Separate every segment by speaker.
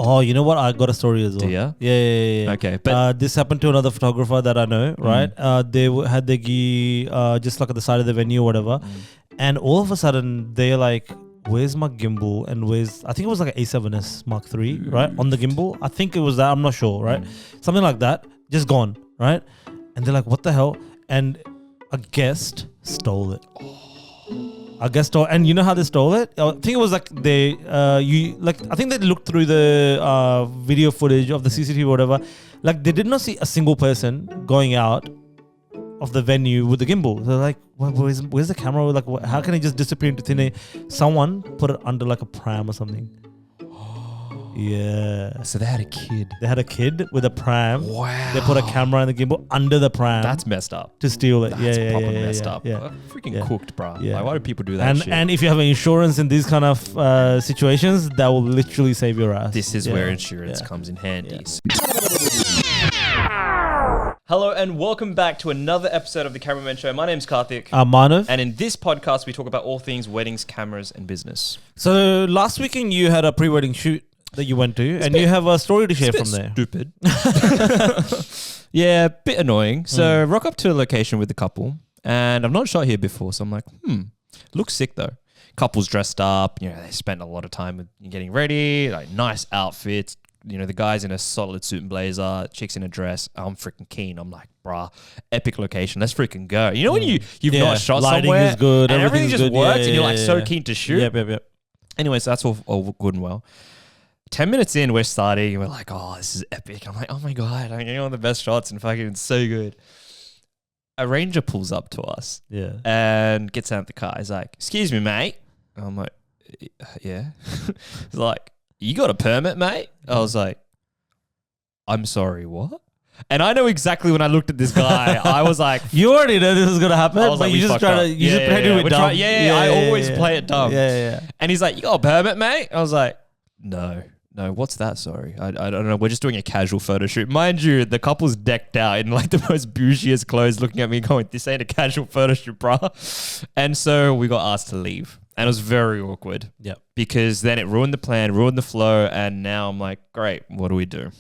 Speaker 1: Oh, you know what? I got a story as well.
Speaker 2: Do ya?
Speaker 1: Yeah.
Speaker 2: Okay, but
Speaker 1: this happened to another photographer that I know, right? They had their gi just like at the side of the venue or whatever. And all of a sudden, they're like, where's my gimbal? And I think it was like an A7S Mark III, right? On the gimbal. I think it was that. I'm not sure, right? Something like that. Just gone, right? And they're like, what the hell? And a guest stole it. A guest stole, and you know how they stole it? I think it was like I think they looked through the video footage of the CCTV or whatever. Like they did not see a single person going out of the venue with the gimbal. They're like, where's the camera? Like, how can it just disappear into thin air? Someone put it under like a pram or something. Yeah.
Speaker 2: So they had a kid.
Speaker 1: They had a kid with a pram.
Speaker 2: Wow.
Speaker 1: They put a camera and the gimbal under the pram.
Speaker 2: That's messed up.
Speaker 1: To steal it.
Speaker 2: That's proper messed
Speaker 1: up.
Speaker 2: up.
Speaker 1: Yeah.
Speaker 2: Freaking cooked, bro.
Speaker 1: Yeah.
Speaker 2: Like, why do people do that shit?
Speaker 1: And if you have insurance in these kind of situations, that will literally save your ass.
Speaker 2: This is where insurance comes in handy. Hello and welcome back to another episode of the Cameraman Show. My name's Kartik.
Speaker 1: I'm Manav.
Speaker 2: And in this podcast, we talk about all things weddings, cameras, and business.
Speaker 1: So last weekend you had a pre-wedding shoot that you went to, you have a story to share from there.
Speaker 2: Stupid. Yeah, bit annoying. So rock up to a location with the couple, and I've not shot here before, so I'm like, looks sick though. Couple's dressed up, they spent a lot of time with getting ready, like nice outfits. The guy's in a solid suit and blazer, chick's in a dress. I'm freaking keen. I'm like, bruh, epic location. Let's freaking go. You know when you've not shot
Speaker 1: lighting
Speaker 2: somewhere
Speaker 1: is good,
Speaker 2: and everything just works and you're like so
Speaker 1: yeah.
Speaker 2: keen to shoot.
Speaker 1: Yep.
Speaker 2: Anyway, so that's all good and well. 10 minutes in, we're starting and we're like, oh, this is epic. I'm like, oh my God, I'm getting on the best shots and fucking it's so good. A ranger pulls up to us and gets out of the car. He's like, excuse me, mate. And I'm like, yeah. He's like, you got a permit, mate? I was like, I'm sorry, what? And I know exactly when I looked at this guy, I was like,
Speaker 1: you already know this is going to happen,
Speaker 2: but
Speaker 1: like, you just try to, you just play it dumb.
Speaker 2: I always play it dumb.
Speaker 1: Yeah.
Speaker 2: And he's like, you got a permit, mate? I was like, no, what's that? Sorry. I don't know. We're just doing a casual photo shoot. Mind you, the couple's decked out in like the most bougiest clothes looking at me going, this ain't a casual photo shoot, bruh. And so we got asked to leave. And it was very awkward.
Speaker 1: Yep.
Speaker 2: Because then it ruined the plan, ruined the flow. And now I'm like, great, what do we do?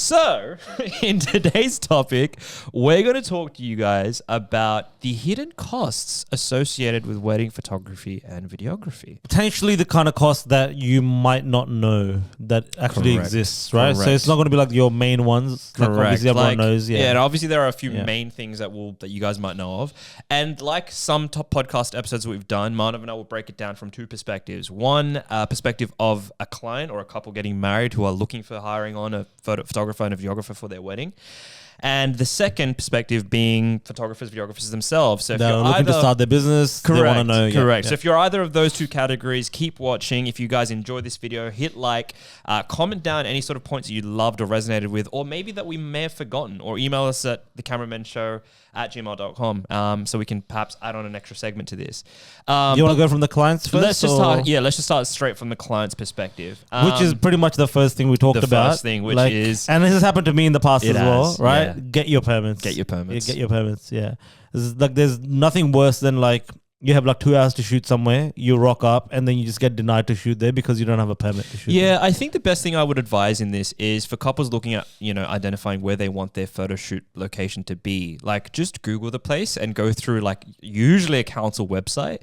Speaker 2: So, in today's topic, we're going to talk to you guys about the hidden costs associated with wedding photography and videography.
Speaker 1: Potentially the kind of cost that you might not know that actually exists, right?
Speaker 2: Correct.
Speaker 1: So it's not going to be like your main ones. Like obviously everyone knows.
Speaker 2: Yeah, and obviously there are a few main things that you guys might know of. And like some top podcast episodes that we've done, Manav and I will break it down from two perspectives. One, perspective of a client or a couple getting married who are looking for hiring on a photographer and a videographer for their wedding. And the second perspective being photographers, videographers themselves. So if
Speaker 1: they're
Speaker 2: you're
Speaker 1: looking to start their business, they want to know.
Speaker 2: Correct. So if you're either of those two categories, keep watching. If you guys enjoy this video, hit like, comment down any sort of points that you loved or resonated with, or maybe that we may have forgotten, or email us at thecameramanshow@gmail.com so we can perhaps add on an extra segment to this.
Speaker 1: You want to go from the clients first?
Speaker 2: Let's just start straight from the client's perspective.
Speaker 1: Which is pretty much the first thing we talked about.
Speaker 2: The first thing, which is...
Speaker 1: And this has happened to me in the past as well, right?
Speaker 2: Yeah.
Speaker 1: Get your permits.
Speaker 2: Get your permits.
Speaker 1: Yeah. There's nothing worse than like you have like 2 hours to shoot somewhere, you rock up and then you just get denied to shoot there because you don't have a permit to shoot there.
Speaker 2: I think the best thing I would advise in this is for couples looking at, identifying where they want their photo shoot location to be, like just Google the place and go through like usually a council website.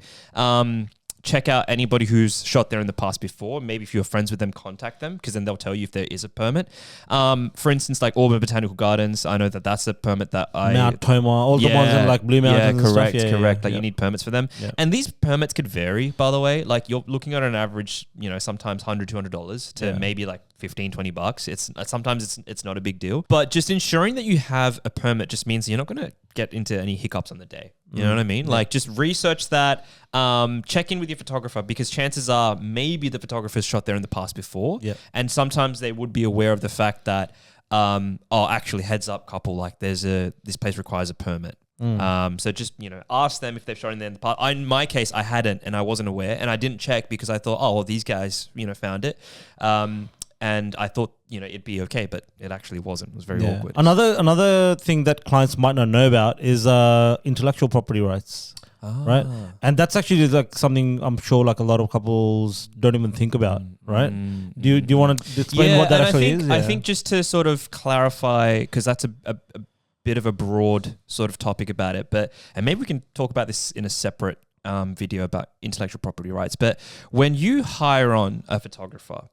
Speaker 2: Check out anybody who's shot there in the past before. Maybe if you're friends with them, contact them because then they'll tell you if there is a permit. For instance, like Auburn Botanical Gardens, I know that that's a permit that
Speaker 1: Mount Toma, all the ones in like Blue Mountains and stuff.
Speaker 2: Correct. Like you need permits for them. Yeah. And these permits could vary, by the way. Like you're looking at an average, sometimes $100, $200 to maybe like $15, $20. It's sometimes it's not a big deal. But just ensuring that you have a permit just means you're not going to get into any hiccups on the day. You know what I mean? Yeah. Like just research that, check in with your photographer because chances are maybe the photographer's shot there in the past before. Yeah. And sometimes they would be aware of the fact that, actually heads up couple, like this place requires a permit. So just, ask them if they've shot in there in the past. In my case, I hadn't and I wasn't aware and I didn't check because I thought, these guys, found it. And I thought, it'd be okay, but it actually wasn't. It was very awkward.
Speaker 1: Another thing that clients might not know about is intellectual property rights. right? And that's actually like something I'm sure like a lot of couples don't even think about, right? Do you want to explain what that actually is?
Speaker 2: I think just to sort of clarify, because that's a bit of a broad sort of topic about it, and maybe we can talk about this in a separate video about intellectual property rights. But when you hire on a photographer,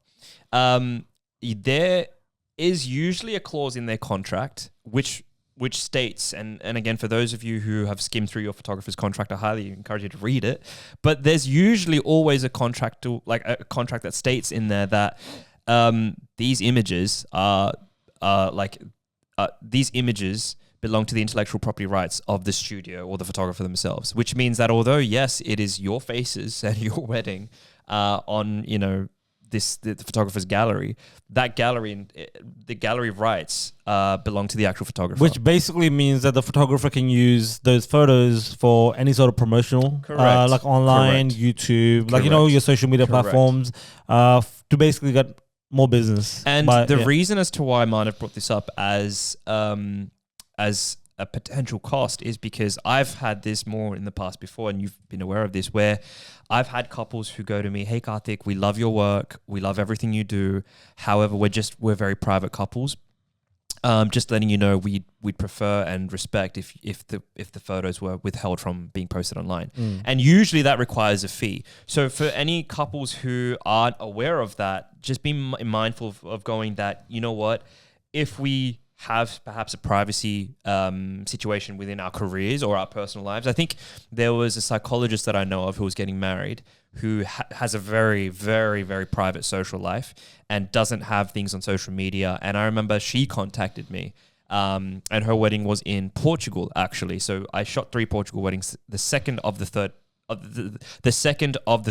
Speaker 2: there is usually a clause in their contract which states, and again, for those of you who have skimmed through your photographer's contract, I highly encourage you to read it. But there's usually always a contract that states in there that these images these images belong to the intellectual property rights of the studio or the photographer themselves, which means that although, yes, it is your faces and your wedding on, the photographer's gallery, that gallery, the gallery rights belong to the actual photographer.
Speaker 1: Which basically means that the photographer can use those photos for any sort of promotional, like online, YouTube, like, your social media platforms, to basically get more business.
Speaker 2: And reason as to why Manav brought this up as a potential cost is because I've had this more in the past before, and you've been aware of this, where I've had couples who go to me, "Hey Kartik, we love your work, we love everything you do. However, we're very private couples. Just letting you know, we'd prefer and respect if the photos were withheld from being posted online." And usually that requires a fee. So for any couples who aren't aware of that, just be mindful of going that, you know what, if we have perhaps a privacy situation within our careers or our personal lives. I think there was a psychologist that I know of who was getting married who has a very, very, very private social life and doesn't have things on social media. And I remember she contacted me and her wedding was in Portugal, actually. So I shot 3 Portugal weddings. The second of the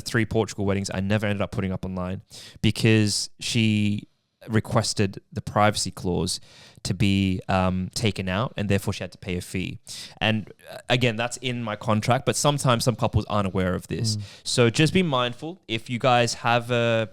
Speaker 2: 3 Portugal weddings I never ended up putting up online because she requested the privacy clause to be taken out, and therefore she had to pay a fee. And again, that's in my contract, but sometimes some couples aren't aware of this. So just be mindful. If you guys have a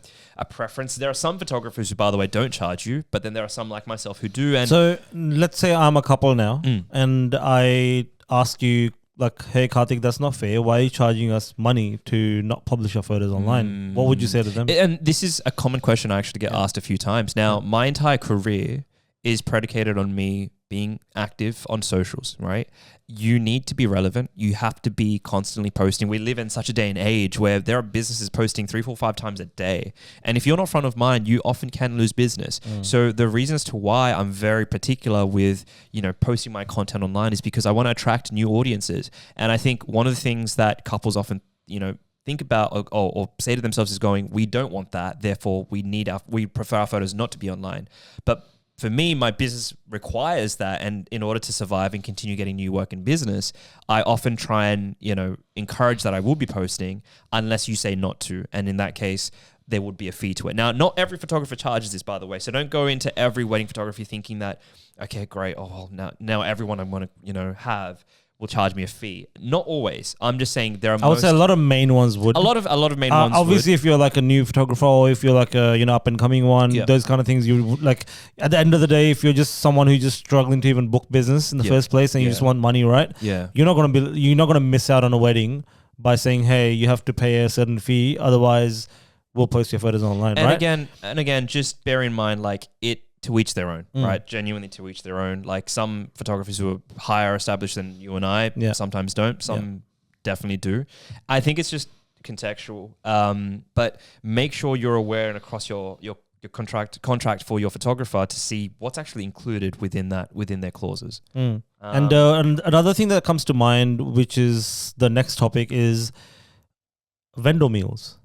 Speaker 2: preference, there are some photographers who, by the way, don't charge you, but then there are some like myself who do. And
Speaker 1: so let's say I'm a couple now, and I ask you, like, "Hey Kartik, that's not fair. Why are you charging us money to not publish our photos online?" What would you say to them?
Speaker 2: And this is a common question I actually get asked a few times. Now, my entire career is predicated on me being active on socials, right? You need to be relevant. You have to be constantly posting. We live in such a day and age where there are businesses posting 3, 4, 5 times a day. And if you're not front of mind, you often can lose business. So the reasons to why I'm very particular with, posting my content online is because I want to attract new audiences. And I think one of the things that couples often, think about or say to themselves is going, we don't want that. Therefore, we prefer our photos not to be online. But for me, my business requires that. And in order to survive and continue getting new work in business, I often try and, encourage that I will be posting unless you say not to. And in that case, there would be a fee to it. Now, not every photographer charges this, by the way. So don't go into every wedding photography thinking that, okay, great. Oh, now everyone I want to, have will charge me a fee. Not always. I'm just saying there are.
Speaker 1: I would say a lot of main ones would.
Speaker 2: A lot of main ones.
Speaker 1: Obviously, if you're like a new photographer or if you're like a up and coming one, those kind of things you would like. At the end of the day, if you're just someone who's just struggling to even book business in the first place and you just want money, right?
Speaker 2: Yeah.
Speaker 1: You're not gonna miss out on a wedding by saying, "Hey, you have to pay a certain fee, otherwise we'll post your photos online."
Speaker 2: And
Speaker 1: right?
Speaker 2: again, just bear in mind, like to each their own, right? Genuinely to each their own. Like some photographers who are higher established than you and I sometimes don't. Some definitely do. I think it's just contextual. But make sure you're aware and across your contract for your photographer to see what's actually included within their clauses.
Speaker 1: And another thing that comes to mind, which is the next topic, is vendor meals.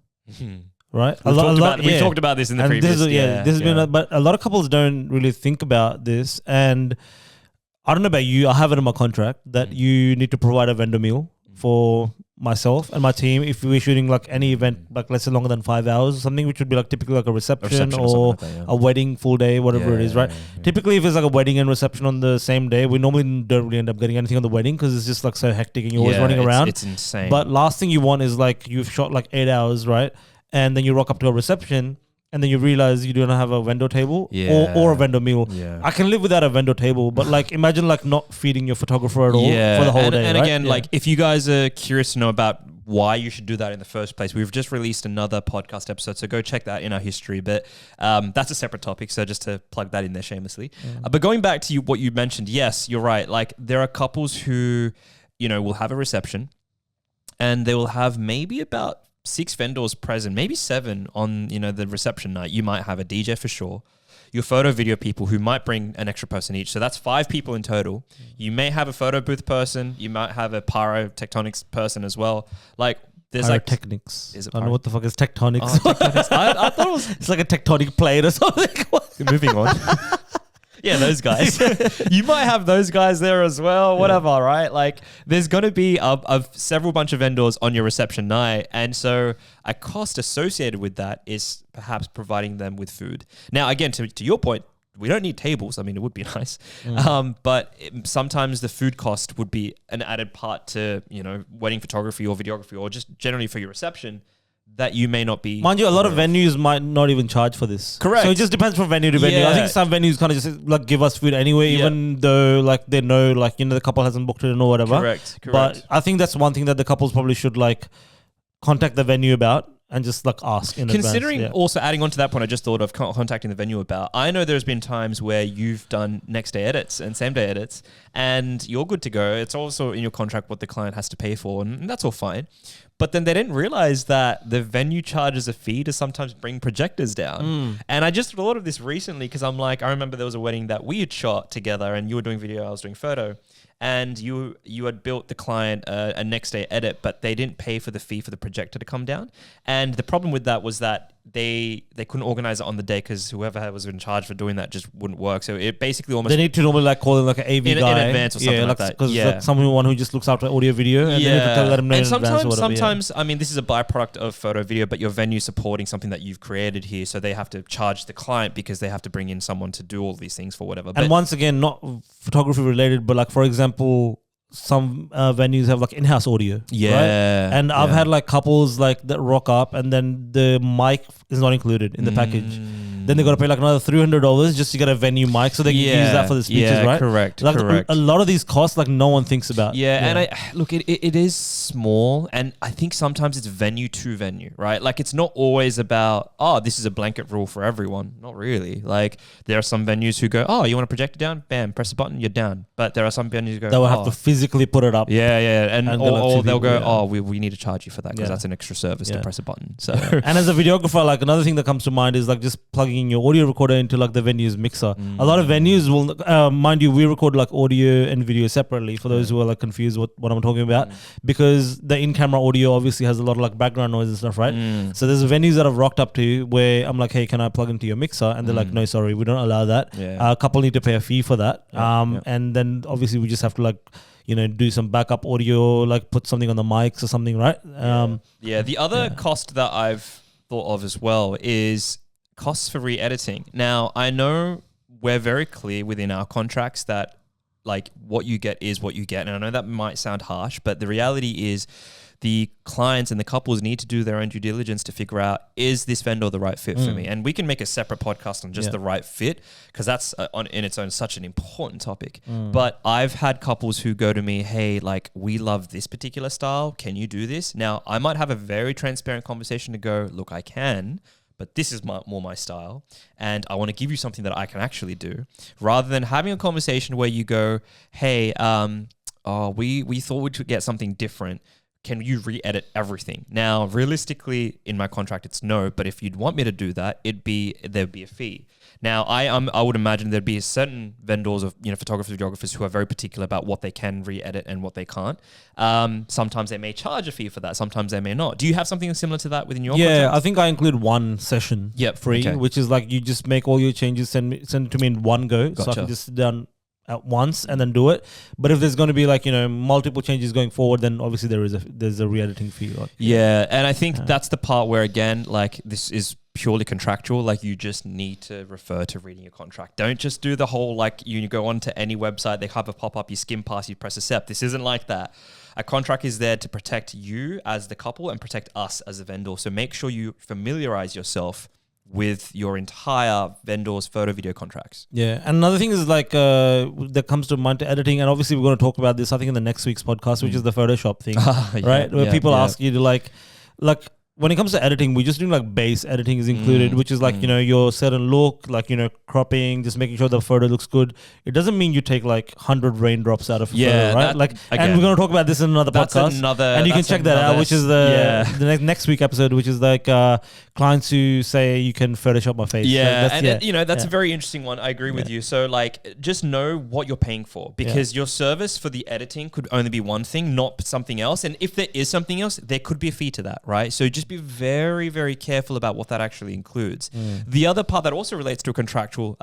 Speaker 1: Right,
Speaker 2: we've talked about this in the previous.
Speaker 1: But a lot of couples don't really think about this, and I don't know about you. I have it in my contract that you need to provide a vendor meal for myself and my team if we're shooting like any event, like let's say longer than 5 hours or something, which would be like typically like a reception or a wedding full day, whatever it is, right? Typically, if it's like a wedding and reception on the same day, we normally don't really end up getting anything on the wedding because it's just like so hectic and you're always running around.
Speaker 2: It's insane.
Speaker 1: But last thing you want is like you've shot like 8 hours, right? And then you rock up to a reception and then you realize you don't have a vendor table or a vendor meal.
Speaker 2: Yeah.
Speaker 1: I can live without a vendor table, but like imagine like not feeding your photographer at all for the whole day.
Speaker 2: And
Speaker 1: right?
Speaker 2: again, like if you guys are curious to know about why you should do that in the first place, we've just released another podcast episode, so go check that in our history. But that's a separate topic, so just to plug that in there shamelessly. But going back to what you mentioned, yes, you're right. Like there are couples who, you know, will have a reception and they will have maybe about 6 vendors present, maybe 7 on, you know, the reception night. You might have a DJ for sure. Your photo video people who might bring an extra person each. So that's 5 people in total. You may have a photo booth person. You might have a pyrotectonics person as well. Like there's
Speaker 1: pyrotechnics.
Speaker 2: Is it
Speaker 1: I don't know what the fuck is tectonics.
Speaker 2: Oh, tectonics. I thought it was
Speaker 1: it's like a tectonic plate or something.
Speaker 2: moving on. Yeah, those guys. You might have those guys there as well, whatever, right? Like there's going to be a several bunch of vendors on your reception night. And so a cost associated with that is perhaps providing them with food. Now, again, to your point, we don't need tables. I mean, it would be nice. But sometimes the food cost would be an added part to, you know, wedding photography or videography or just generally for your reception that you may not be.
Speaker 1: Mind you, a lot of venues might not even charge for this.
Speaker 2: Correct.
Speaker 1: So it just depends from venue to venue.
Speaker 2: Yeah.
Speaker 1: I think some venues kind of just like give us food anyway, even though like they know like, you know, the couple hasn't booked it or whatever.
Speaker 2: Correct.
Speaker 1: But I think that's one thing that the couples probably should like contact the venue about and just like ask in
Speaker 2: Considering
Speaker 1: advance.
Speaker 2: also adding on to that point, I just thought of contacting the venue about. I know there's been times where you've done next day edits and same day edits and you're good to go. It's also in your contract what the client has to pay for and that's all fine. But then they didn't realize that the venue charges a fee to sometimes bring projectors down. And I just thought of this recently because I'm like, I remember there was a wedding that we had shot together and you were doing video, I was doing photo. And you had built the client a next day edit, but they didn't pay for the fee for the projector to come down. And the problem with that was that they couldn't organize it on the day because whoever was in charge for doing that just wouldn't work. So it basically almost...
Speaker 1: They need to normally like call in like an AV guy.
Speaker 2: In advance or something like that.
Speaker 1: Because like someone who just looks after audio video and they need to let them know
Speaker 2: and
Speaker 1: in advance or whatever.
Speaker 2: Sometimes, I mean, this is a byproduct of photo video, but your venue supporting something that you've created here. So they have to charge the client because they have to bring in someone to do all these things for whatever.
Speaker 1: And once again, not photography related, but like for example, some venues have like in-house audio.
Speaker 2: Yeah.
Speaker 1: Right? And I've had like couples like that rock up and then the mic is not included in the package. Then they got to pay like another $300 just to get a venue mic so they can use that for the speeches, right?
Speaker 2: Correct.
Speaker 1: Like
Speaker 2: correct.
Speaker 1: A lot of these costs like no one thinks about.
Speaker 2: And I look, it is small, and I think sometimes it's venue to venue, right? Like it's not always about this is a blanket rule for everyone. Not really. Like there are some venues who go, you want a projector down? Bam, press a button, you're down. But there are some venues who go,
Speaker 1: they will have to physically put it up.
Speaker 2: And or they'll go,
Speaker 1: people,
Speaker 2: we need to charge you for that because that's an extra service to press a button. So
Speaker 1: and as a videographer, like another thing that comes to mind is like just plugging in your audio recorder into like the venue's mixer. A lot of venues will, mind you, we record like audio and video separately for those who are like confused what I'm talking about because the in-camera audio obviously has a lot of like background noise and stuff, right? So there's venues that I've rocked up to where I'm like, hey, can I plug into your mixer? And they're like, no, sorry, we don't allow that. A couple need to pay a fee for that. And then obviously we just have to like, you know, do some backup audio, like put something on the mics or something, right?
Speaker 2: The other cost that I've thought of as well is costs for re-editing. Now, I know we're very clear within our contracts that like what you get is what you get. And I know that might sound harsh, but the reality is the clients and the couples need to do their own due diligence to figure out, is this vendor the right fit for me? And we can make a separate podcast on just the right fit because that's in its own such an important topic. But I've had couples who go to me, hey, like we love this particular style. Can you do this? Now, I might have a very transparent conversation to go, look, I can, but this is more my style, and I want to give you something that I can actually do, rather than having a conversation where you go, hey, we thought we could get something different. Can you re-edit everything? Now, realistically, in my contract, it's no, but if you'd want me to do that, there'd be a fee. Now, I would imagine there'd be certain vendors of, you know, photographers, videographers who are very particular about what they can re-edit and what they can't. Sometimes they may charge a fee for that. Sometimes they may not. Do you have something similar to that within your contract?
Speaker 1: I think I include one session free, which is like you just make all your changes, send it to me in one go. So I can just sit down at once and then do it. But if there's going to be like, you know, multiple changes going forward, then obviously there's a re-editing fee.
Speaker 2: And I think that's the part where, again, like this is purely contractual. Like you just need to refer to reading your contract. Don't just do the whole, like you go onto any website, they have a pop-up, you skim past, you press accept. This isn't like that. A contract is there to protect you as the couple and protect us as a vendor. So make sure you familiarize yourself with your entire vendor's photo video contracts.
Speaker 1: Yeah, and another thing is like that comes to mind to editing, and obviously we're going to talk about this I think in the next week's podcast, which is the Photoshop thing, right? Where people ask you to like when it comes to editing, we're just doing like base editing is included, which is like, you know, your certain look, like, you know, cropping, just making sure the photo looks good. It doesn't mean you take like 100 raindrops out of a photo, right? Like, again, and we're going to talk about this in another podcast. And you can check that out, which is the next week episode, which is like clients who say you can Photoshop my face.
Speaker 2: Yeah, so and you know, that's a very interesting one. I agree with you. So like, just know what you're paying for, because your service for the editing could only be one thing, not something else. And if there is something else, there could be a fee to that, right? So just be very, very careful about what that actually includes. The other part that also relates to a contractual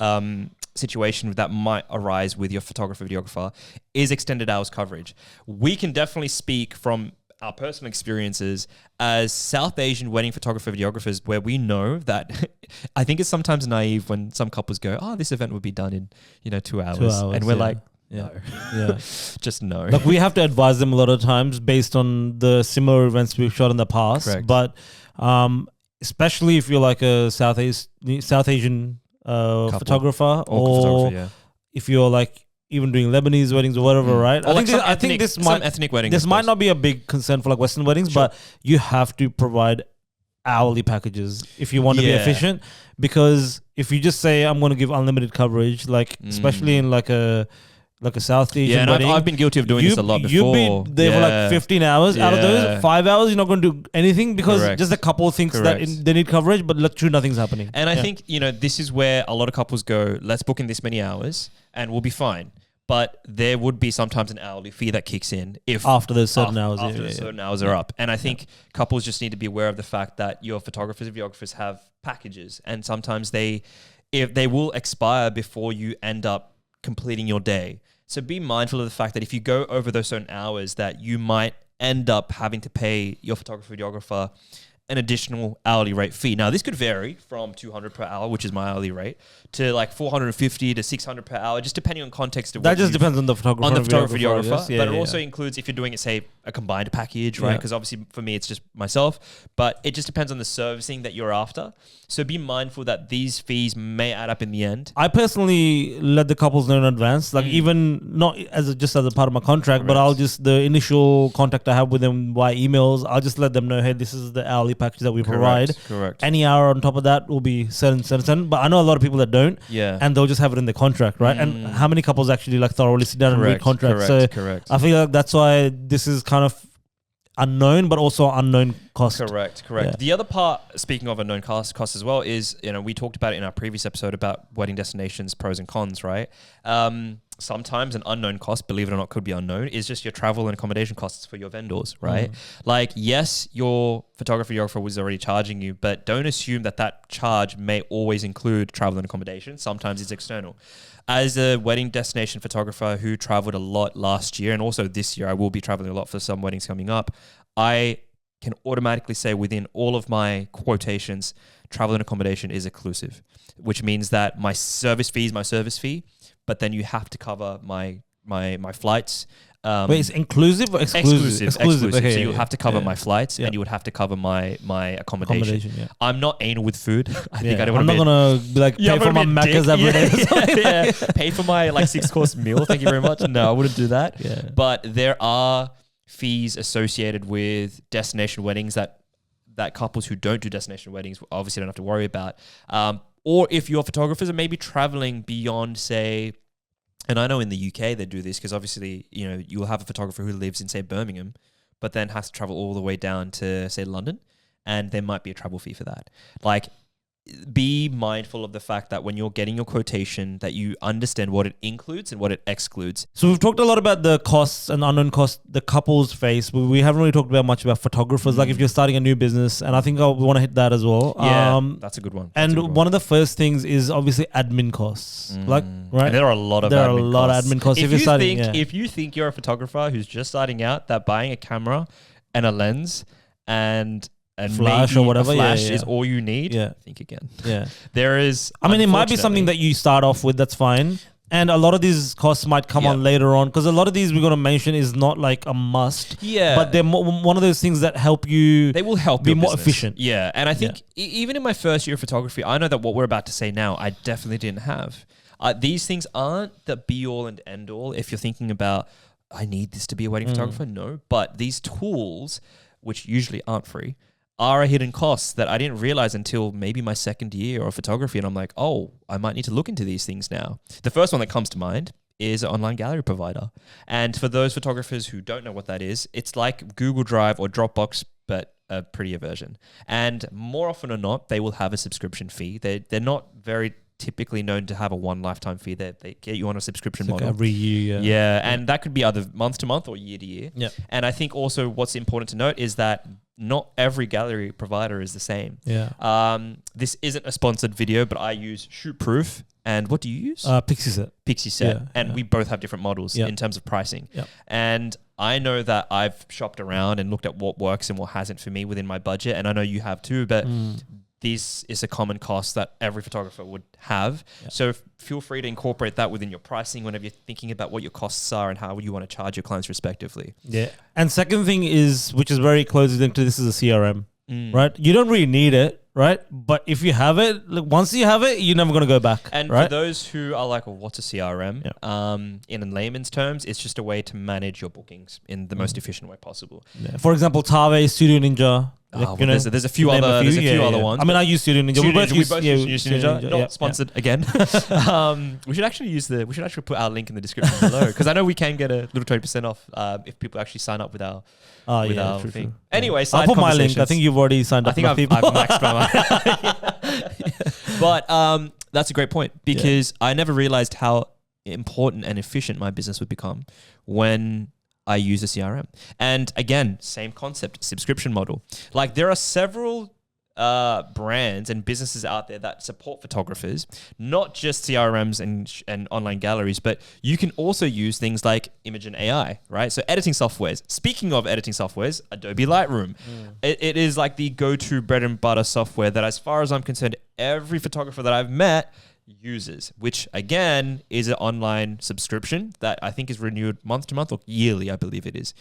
Speaker 2: situation that might arise with your photographer, videographer is extended hours coverage. We can definitely speak from our personal experiences as South Asian wedding photographer, videographers, where we know that I think it's sometimes naive when some couples go, oh, this event would be done in, you know, 2 hours.
Speaker 1: 2 hours,
Speaker 2: and we're like,
Speaker 1: yeah.
Speaker 2: No.
Speaker 1: Yeah.
Speaker 2: Just no.
Speaker 1: Like we have to advise them a lot of times based on the similar events we've shot in the past.
Speaker 2: Correct.
Speaker 1: But especially if you're like a South Asian photographer, or if you're like even doing Lebanese weddings or whatever, right?
Speaker 2: Or
Speaker 1: I think this might
Speaker 2: ethnic weddings.
Speaker 1: This might not be a big concern for like Western weddings, but you have to provide hourly packages if you want to be efficient. Because if you just say I'm going to give unlimited coverage, like especially in like a South Asian wedding.
Speaker 2: I've been guilty of doing this a lot before.
Speaker 1: You've been there for like 15 hours. Out of those 5 hours, you're not going to do anything because just a couple thinks that they need coverage, but literally nothing's happening.
Speaker 2: And I think, you know, this is where a lot of couples go, let's book in this many hours and we'll be fine. But there would be sometimes an hourly fee that kicks in if
Speaker 1: after those certain hours.
Speaker 2: After the certain hours are up. And I think couples just need to be aware of the fact that your photographers and videographers have packages, and sometimes if they will expire before you end up completing your day. So be mindful of the fact that if you go over those certain hours, that you might end up having to pay your photographer, videographer an additional hourly rate fee. Now, this could vary from $200 per hour, which is my hourly rate, to like $450 to $600 per hour, just depending on context of
Speaker 1: that just depends on the photographer.
Speaker 2: On the photographer, videographer. But it also includes if you're doing it, say, a combined package, right? Because obviously for me, it's just myself. But it just depends on the servicing that you're after. So be mindful that these fees may add up in the end.
Speaker 1: I personally let the couples know in advance, like even not as a part of my contract, but I'll just, the initial contact I have with them via emails, I'll just let them know, hey, this is the hourly package that we provide.
Speaker 2: Correct.
Speaker 1: Any hour on top of that will be certain. But I know a lot of people that don't.
Speaker 2: Yeah.
Speaker 1: And they'll just have it in the contract, right? And how many couples actually like thoroughly sit down and read contracts?
Speaker 2: Correct.
Speaker 1: I feel like that's why this is kind of unknown, but also unknown cost.
Speaker 2: Correct.
Speaker 1: Yeah.
Speaker 2: The other part, speaking of unknown cost as well, is, you know, we talked about it in our previous episode about wedding destinations, pros and cons, right? Sometimes an unknown cost, believe it or not, could be unknown, is just your travel and accommodation costs for your vendors, right? Like, yes, your photographer, videographer was already charging you, but don't assume that charge may always include travel and accommodation. Sometimes it's external. As a wedding destination photographer who traveled a lot last year, and also this year I will be traveling a lot for some weddings coming up, I can automatically say within all of my quotations, travel and accommodation is exclusive, which means that my service fee is my service fee, but then you have to cover my flights.
Speaker 1: Wait, it's inclusive or exclusive?
Speaker 2: Exclusive. Okay, so you'll have to cover my flights and you would have to cover my accommodation. I'm not anal with food. I'm
Speaker 1: not gonna be like pay for my Maccas every day.
Speaker 2: Pay for my like 6-course meal. Thank you very much. No, I wouldn't do that.
Speaker 1: Yeah.
Speaker 2: But there are fees associated with destination weddings that couples who don't do destination weddings obviously don't have to worry about. Or if your photographers are maybe traveling beyond, say, and I know in the UK they do this because obviously, you know, you'll have a photographer who lives in, say, Birmingham, but then has to travel all the way down to, say, London, and there might be a travel fee for that. Like, be mindful of the fact that when you're getting your quotation, that you understand what it includes and what it excludes.
Speaker 1: So we've talked a lot about the costs and unknown costs the couples face, but we haven't really talked about much about photographers. Like if you're starting a new business, and I think we want to hit that as well.
Speaker 2: Yeah, that's a good one.
Speaker 1: One of the first things is obviously admin costs. Like, right?
Speaker 2: And there are a lot of admin costs.
Speaker 1: If you're starting.
Speaker 2: If you think you're a photographer who's just starting out, that buying a camera and a lens and
Speaker 1: flash or whatever
Speaker 2: is all you need, think again.
Speaker 1: Yeah.
Speaker 2: There is,
Speaker 1: I mean, it might be something that you start off with, that's fine. And a lot of these costs might come on later on, because a lot of these we're going to mention is not like a must.
Speaker 2: Yeah.
Speaker 1: But they're one of those things that help you.
Speaker 2: They will help
Speaker 1: be
Speaker 2: your
Speaker 1: more
Speaker 2: business.
Speaker 1: efficient.
Speaker 2: Yeah. And I think even in my first year of photography, I know that what we're about to say now, I definitely didn't have. These things aren't the be all and end all. If you're thinking about, I need this to be a wedding photographer, no. But these tools, which usually aren't free, are a hidden cost that I didn't realize until maybe my second year of photography. And I'm like, oh, I might need to look into these things now. The first one that comes to mind is an online gallery provider. And for those photographers who don't know what that is, it's like Google Drive or Dropbox, but a prettier version. And more often than not, they will have a subscription fee. They're not very typically known to have a one lifetime fee. They get you on a subscription model
Speaker 1: every year.
Speaker 2: Yeah, and that could be either month to month or year to year.
Speaker 1: Yeah.
Speaker 2: And I think also what's important to note is that not every gallery provider is the same.
Speaker 1: Yeah.
Speaker 2: This isn't a sponsored video, but I use Shootproof. And what do you use? Pixie Set. And we both have different models in terms of pricing.
Speaker 1: Yeah.
Speaker 2: And I know that I've shopped around and looked at what works and what hasn't for me within my budget. And I know you have too, but this is a common cost that every photographer would have. Yeah. So feel free to incorporate that within your pricing whenever you're thinking about what your costs are and how you want to charge your clients respectively.
Speaker 1: Yeah. And second thing is, which is very closely linked to this, is a CRM, right? You don't really need it, right? But if you have it, like, once you have it, you're never going to go back.
Speaker 2: And
Speaker 1: right?
Speaker 2: for those who are like, well, what's a CRM? Yeah. In layman's terms, it's just a way to manage your bookings in the most efficient way possible.
Speaker 1: Yeah. For example, Tave, Studio Ninja.
Speaker 2: There's a few other ones.
Speaker 1: I mean, I use Studio Ninja.
Speaker 2: We both use Studio Ninja. Not sponsored again. We should actually put our link in the description below, because I know we can get a little 20% off if people actually sign up with our thing.
Speaker 1: True.
Speaker 2: Anyway,
Speaker 1: I'll put my link. I think you've already signed up.
Speaker 2: I think I've maxed my But that's a great point, because I never realized how important and efficient my business would become when I use a CRM. And again, same concept, subscription model. Like, there are several brands and businesses out there that support photographers, not just CRMs and online galleries, but you can also use things like image and AI, right? So editing softwares. Speaking of editing softwares, Adobe Lightroom. It is like the go-to bread and butter software that, as far as I'm concerned, every photographer that I've met uses, which again is an online subscription that I think is renewed month to month or yearly, I believe it is.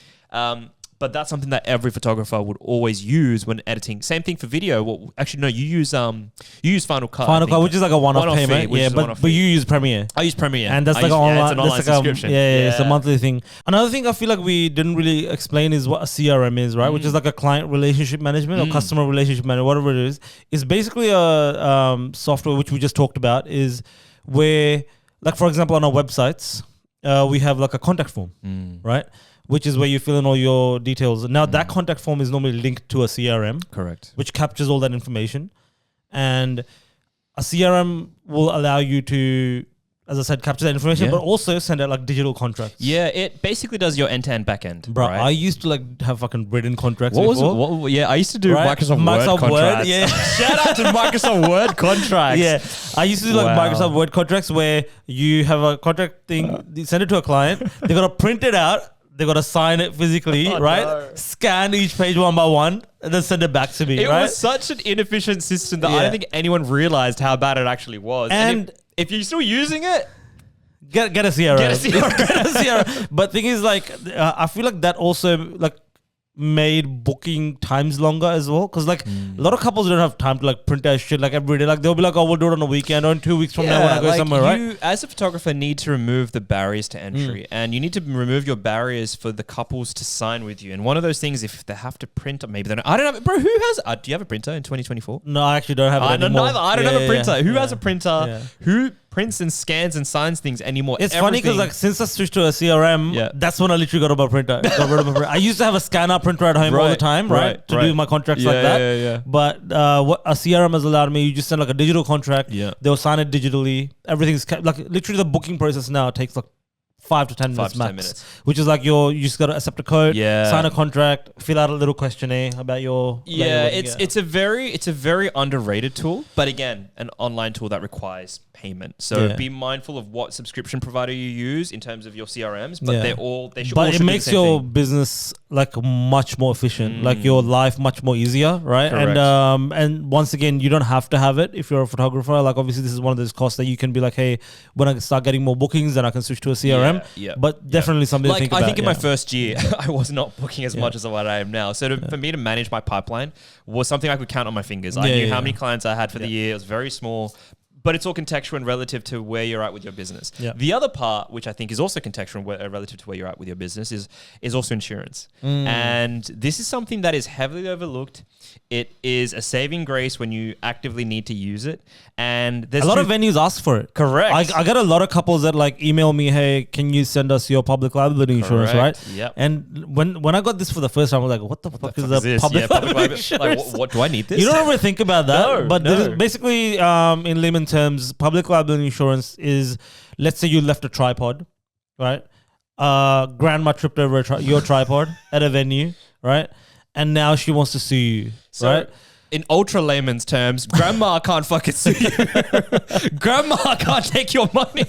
Speaker 2: But that's something that every photographer would always use when editing. Same thing for video. Well, actually, no, you use Final Cut.
Speaker 1: Final Cut, which is like a one-off payment.
Speaker 2: Fee,
Speaker 1: but you use Premiere.
Speaker 2: I use Premiere,
Speaker 1: and that's like an online
Speaker 2: subscription.
Speaker 1: It's a monthly thing. Another thing I feel like we didn't really explain is what a CRM is, right? Which is like a client relationship management or customer relationship management, whatever it is. It's basically a software which we just talked about, is where, like, for example, on our websites, we have like a contact form, right? Which is where you fill in all your details. Now, that contact form is normally linked to a CRM.
Speaker 2: Correct.
Speaker 1: Which captures all that information. And a CRM will allow you to, as I said, capture that information, but also send out like digital contracts.
Speaker 2: Yeah, it basically does your end-to-end backend.
Speaker 1: Bro,
Speaker 2: right?
Speaker 1: I used to like have fucking written contracts
Speaker 2: I used to do
Speaker 1: right?
Speaker 2: Microsoft Word contracts.
Speaker 1: Yeah.
Speaker 2: Shout out to Microsoft Word contracts.
Speaker 1: Yeah, I used to do like Microsoft Word contracts where you have a contract thing, you send it to a client, they got to print it out, they got to sign it physically, right? No. Scan each page one by one, and then send it back to me,
Speaker 2: It was such an inefficient system that I don't think anyone realized how bad it actually was. And if you're still using it,
Speaker 1: get a CRM. Get a CRM. But thing is, like, I feel like that also like made booking times longer as well, because like a lot of couples don't have time to like print out shit like every day. Like, they'll be like, oh, we'll do it on a weekend or in 2 weeks from now when I go somewhere, right?
Speaker 2: As a photographer, need to remove the barriers to entry, and you need to remove your barriers for the couples to sign with you. And one of those things, if they have to print, maybe they don't. I don't know, bro. Who has? Do you have a printer in 2024?
Speaker 1: No, I actually don't have it anymore.
Speaker 2: Neither. I don't have a printer. Who has a printer? Who prints and scans and signs things anymore?
Speaker 1: It's funny because like since I switched to a CRM, that's when I literally got rid of my printer. I used to have a scanner printer at home all the time, right? To do my contracts like that. But what a CRM has allowed me, you just send like a digital contract. They'll sign it digitally. Everything's like literally the booking process now takes like 5 to 10 minutes
Speaker 2: 5 to 10
Speaker 1: max.
Speaker 2: minutes.
Speaker 1: Which is like you just got to accept a code,
Speaker 2: Yeah.
Speaker 1: sign a contract, fill out a little questionnaire about your
Speaker 2: It's a very underrated tool, but again, an online tool that requires payment. So be mindful of what subscription provider you use in terms of your CRMs, but they should.
Speaker 1: But it makes your business like much more efficient, like your life much more easier, right?
Speaker 2: Correct.
Speaker 1: And once again, you don't have to have it if you're a photographer. Like obviously, this is one of those costs that you can be like, hey, when I start getting more bookings, then I can switch to a CRM. But definitely something to think about.
Speaker 2: I think in my first year, I was not booking as much as what I am now. So for me to manage my pipeline was something I could count on my fingers. I knew how many clients I had for the year. It was very small. But it's all contextual and relative to where you're at with your business. Yeah. The other part, which I think is also contextual and relative to where you're at with your business, is also insurance. And this is something that is heavily overlooked. It is a saving grace when you actively need to use it. And there's
Speaker 1: a lot of venues ask for it.
Speaker 2: Correct.
Speaker 1: I got a lot of couples that like email me, hey, can you send us your public liability insurance, right?
Speaker 2: Yep.
Speaker 1: And when I got this for the first time, I was like, what the fuck is the public liability insurance?
Speaker 2: Like, what do I need this?
Speaker 1: You don't ever think about that. But basically, in layman terms, public liability insurance is, let's say you left a tripod, right? Grandma tripped over your tripod at a venue, right? And now she wants to sue you, right?
Speaker 2: In ultra layman's terms, grandma can't fucking sue you. Grandma can't take your money.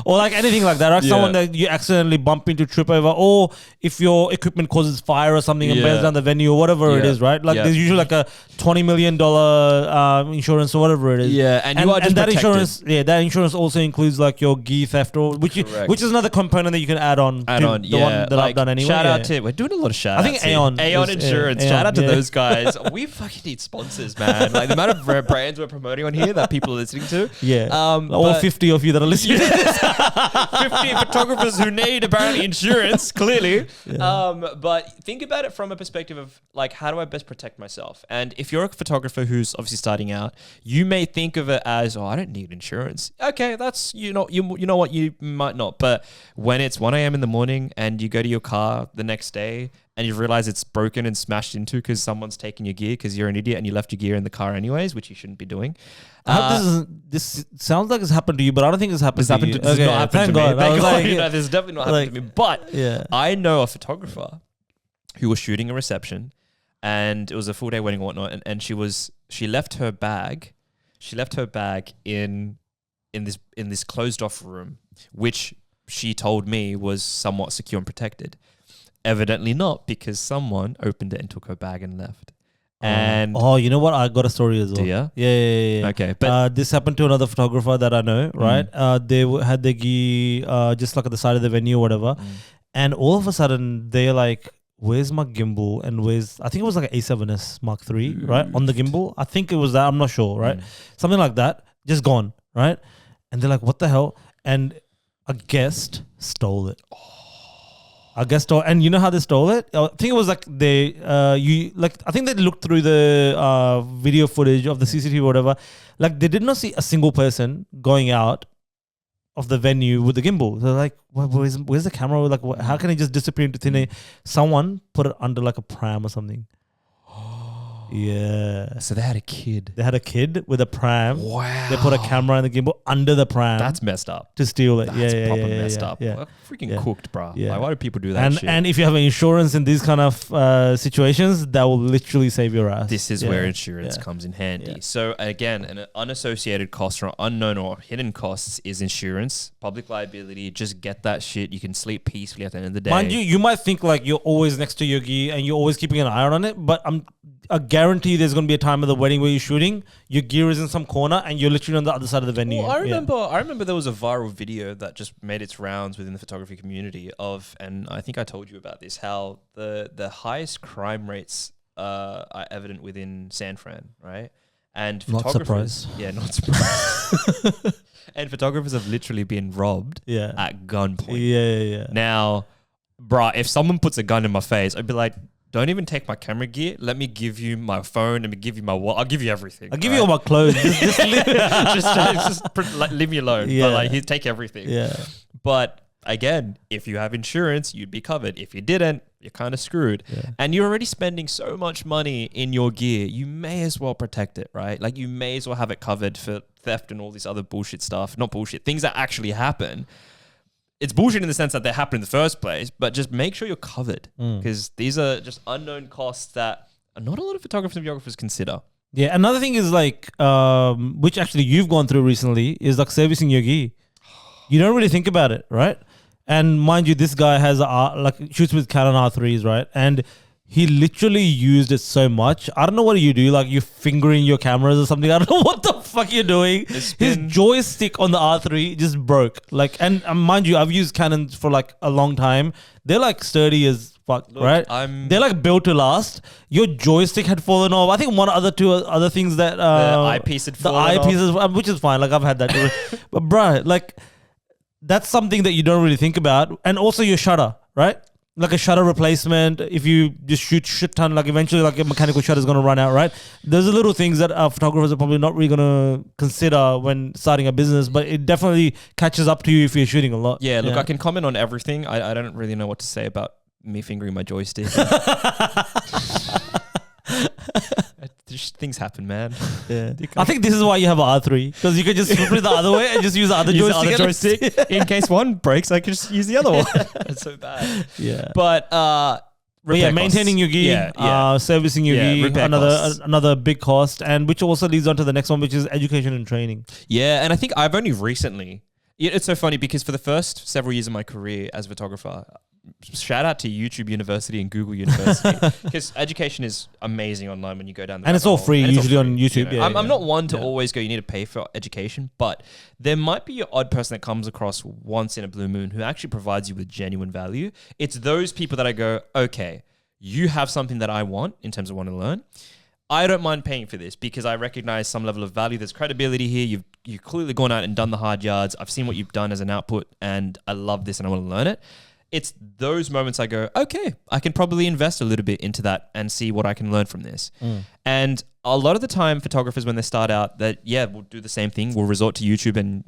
Speaker 1: Or like anything like that, right? Someone that you accidentally bump into, trip over, or if your equipment causes fire or something and burns down the venue or whatever it is, right? Like there's usually like a $20 million insurance or whatever it is.
Speaker 2: Yeah, and you are just
Speaker 1: that
Speaker 2: protected.
Speaker 1: insurance, that insurance also includes like your gear theft, or which is another component that you can add on. The one that I've done anyway.
Speaker 2: Shout out to, we're doing a lot of shout outs.
Speaker 1: I think Aon
Speaker 2: Insurance.
Speaker 1: Aon,
Speaker 2: shout out to those guys. We fucking need sponsors, man. Like the amount of brands we're promoting on here that people are listening to.
Speaker 1: Yeah. All 50 of you that are listening to this.
Speaker 2: 50 photographers who need apparently insurance, clearly. But think about it from a perspective of like, how do I best protect myself? And if you're a photographer who's obviously starting out, you may think of it as, I don't need insurance. Okay, that's, you know what, you might not. But when it's 1 a.m. in the morning and you go to your car the next day and you realize it's broken and smashed into because someone's taken your gear because you're an idiot and you left your gear in the car anyways, which you shouldn't be doing.
Speaker 1: This sounds like it's happened to you, but I don't think it's happened to you.
Speaker 2: This has not happened to me.
Speaker 1: God.
Speaker 2: Thank God.
Speaker 1: Like,
Speaker 2: this has definitely not happened to me. But I know a photographer who was shooting a reception, and it was a full day wedding or whatnot, and she left her bag in this closed off room, which she told me was somewhat secure and protected. Evidently not, because someone opened it and took her bag and left. And
Speaker 1: you know what? I got a story as well.
Speaker 2: Do ya?
Speaker 1: Yeah.
Speaker 2: Okay, but
Speaker 1: this happened to another photographer that I know, right? They had their gear just like at the side of the venue or whatever, and all of a sudden they're like, "Where's my gimbal?" And I think it was like an A7S Mark III, right? On the gimbal, I think it was that. I'm not sure, right? Something like that, just gone, right? And they're like, "What the hell?" And a guest stole it. I guess and you know how they stole it? I think it was like I think they looked through the video footage of the CCTV or whatever. Like they did not see a single person going out of the venue with the gimbal. They're like, where's the camera? Like, how can it just disappear into thin air? Someone put it under like a pram or something. Yeah.
Speaker 2: So they had a kid.
Speaker 1: They had a kid with a pram.
Speaker 2: Wow.
Speaker 1: They put a camera and the gimbal under the pram.
Speaker 2: That's messed up.
Speaker 1: To steal it.
Speaker 2: That's proper messed up. Yeah. Well, freaking cooked, bro.
Speaker 1: Yeah.
Speaker 2: Like, why do people do that shit?
Speaker 1: And if you have an insurance in these kind of situations, that will literally save your ass.
Speaker 2: This is where insurance comes in handy. So again, an unassociated cost or unknown or hidden costs is insurance, public liability. Just get that shit. You can sleep peacefully at the end of the day.
Speaker 1: Mind you might think like you're always next to your gear and you're always keeping an eye on it, but I guarantee there's going to be a time of the wedding where you're shooting, your gear is in some corner and you're literally on the other side of the venue.
Speaker 2: Well, I remember there was a viral video that just made its rounds within the photography community and I think I told you about this, how the highest crime rates are evident within San Fran, right? And
Speaker 1: not surprised.
Speaker 2: Yeah, not surprised. And photographers have literally been robbed at gunpoint.
Speaker 1: Yeah.
Speaker 2: Now, bruh, if someone puts a gun in my face, I'd be like, don't even take my camera gear. Let me give you my phone. Let me give you my wallet. I'll give you everything.
Speaker 1: I'll give you all my clothes.
Speaker 2: just leave me alone.
Speaker 1: Yeah.
Speaker 2: But like, take everything.
Speaker 1: Yeah.
Speaker 2: But again, if you have insurance, you'd be covered. If you didn't, you're kind of screwed. Yeah. And you're already spending so much money in your gear. You may as well protect it, right? Like you may as well have it covered for theft and all this other bullshit stuff. Not bullshit. Things that actually happen. it's bullshit in the sense that they happen in the first place, but just make sure you're covered because these are just unknown costs that not a lot of photographers and videographers consider.
Speaker 1: Yeah, another thing is like, which actually you've gone through recently, is like servicing your gear. You don't really think about it, right? And mind you, this guy has like shoots with Canon R3s, right? And he literally used it so much. I don't know what you do, like you're fingering your cameras or something. I don't know what the fuck you're doing. His joystick on the R3 just broke. Like, and mind you, I've used Canons for like a long time. They're like sturdy as fuck, right? They're like built to last. Your joystick had fallen off. I think two other things that
Speaker 2: the eyepiece had fallen off. The
Speaker 1: eyepieces, which is fine. Like I've had that too. But bruh, like that's something that you don't really think about. And also your shutter, right? Like a shutter replacement, if you just shoot shit ton, like eventually like a mechanical shutter is going to run out, right? Those are little things that photographers are probably not really going to consider when starting a business, but it definitely catches up to you if you're shooting a lot.
Speaker 2: Yeah, look, I can comment on everything. I don't really know what to say about me fingering my joystick. Things happen, man.
Speaker 1: Yeah. I think this is why you have an R3, because you could just flip it the other way and just use the other joystick.
Speaker 2: In case one breaks, I can just use the other one. It's so bad.
Speaker 1: Yeah.
Speaker 2: But
Speaker 1: yeah, maintaining your gear, servicing your gear, another big cost, and which also leads on to the next one, which is education and training.
Speaker 2: Yeah, and I think I've only recently. It's so funny because for the first several years of my career as a photographer, shout out to YouTube University and Google University because education is amazing online when you go down the
Speaker 1: and it's all free usually on YouTube.
Speaker 2: You know? I'm not one to always go, you need to pay for education, but there might be your odd person that comes across once in a blue moon who actually provides you with genuine value. It's those people that I go, okay, you have something that I want in terms of want to learn. I don't mind paying for this because I recognize some level of value. There's credibility here. You've clearly gone out and done the hard yards. I've seen what you've done as an output and I love this and I want to learn it. It's those moments I go, okay, I can probably invest a little bit into that and see what I can learn from this. And a lot of the time, photographers, when they start out, we'll do the same thing. We'll resort to YouTube and,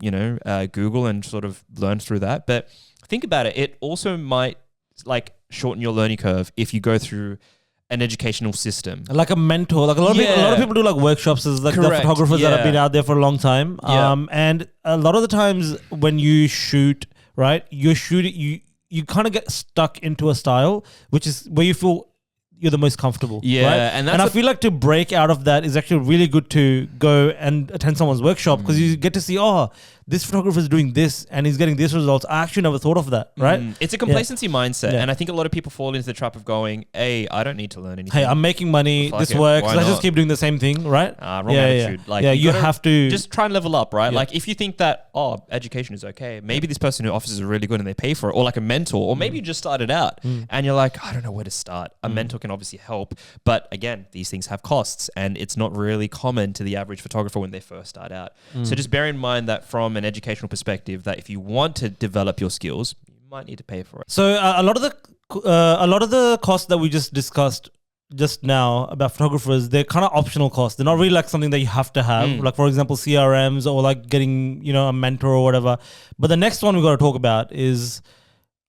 Speaker 2: Google and sort of learn through that. But think about it. It also might like shorten your learning curve if you go through an educational system. Like
Speaker 1: a mentor. Like a lot of people do like workshops as like the photographers that have been out there for a long time. And a lot of the times when you shoot, right, you kind of get stuck into a style, which is where you feel you're the most comfortable.
Speaker 2: Yeah.
Speaker 1: Right?
Speaker 2: And
Speaker 1: I feel like to break out of that is actually really good to go and attend someone's workshop because you get to see, this photographer is doing this and he's getting these results. I actually never thought of that, right?
Speaker 2: It's a complacency mindset. And I think a lot of people fall into the trap of going, hey, I don't need to learn anything.
Speaker 1: Hey, I'm making money. This works. Let's just keep doing the same thing, right?
Speaker 2: Wrong attitude.
Speaker 1: Yeah. Like, you have to
Speaker 2: just try and level up, right? Yeah. Like if you think that, education is okay, maybe this person who offers is really good and they pay for it, or like a mentor, or maybe you just started out and you're like, I don't know where to start. A mentor can obviously help. But again, these things have costs and it's not really common to the average photographer when they first start out. So just bear in mind that from an educational perspective, that if you want to develop your skills, you might need to pay for it.
Speaker 1: So a lot of the costs that we just discussed just now about photographers, they're kind of optional costs. They're not really like something that you have to have, like for example CRMs or like getting a mentor or whatever. But the next one we got to talk about is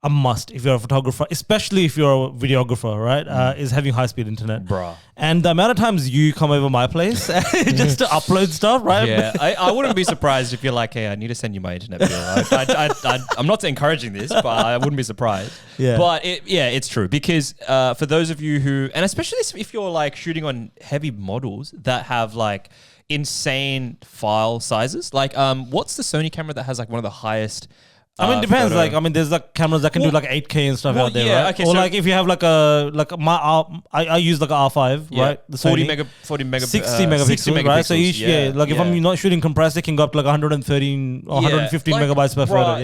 Speaker 1: a must if you're a photographer, especially if you're a videographer, right? Is having high-speed internet.
Speaker 2: Bruh.
Speaker 1: And the amount of times you come over my place just to upload stuff, right?
Speaker 2: Yeah, I wouldn't be surprised if you're like, hey, I need to send you my internet bill. I'm not encouraging this, but I wouldn't be surprised.
Speaker 1: Yeah.
Speaker 2: But it's true because for those of you who, and especially if you're like shooting on heavy models that have like insane file sizes, like what's the Sony camera that has like one of the highest...
Speaker 1: it depends. There's like cameras that can do like 8K and stuff out there, right? Okay, or so like if you have I use like an R5, right? The
Speaker 2: 60
Speaker 1: megapixels, right? So each, if I'm not shooting compressed, it can go up to like 113 or 115 megabytes per photo.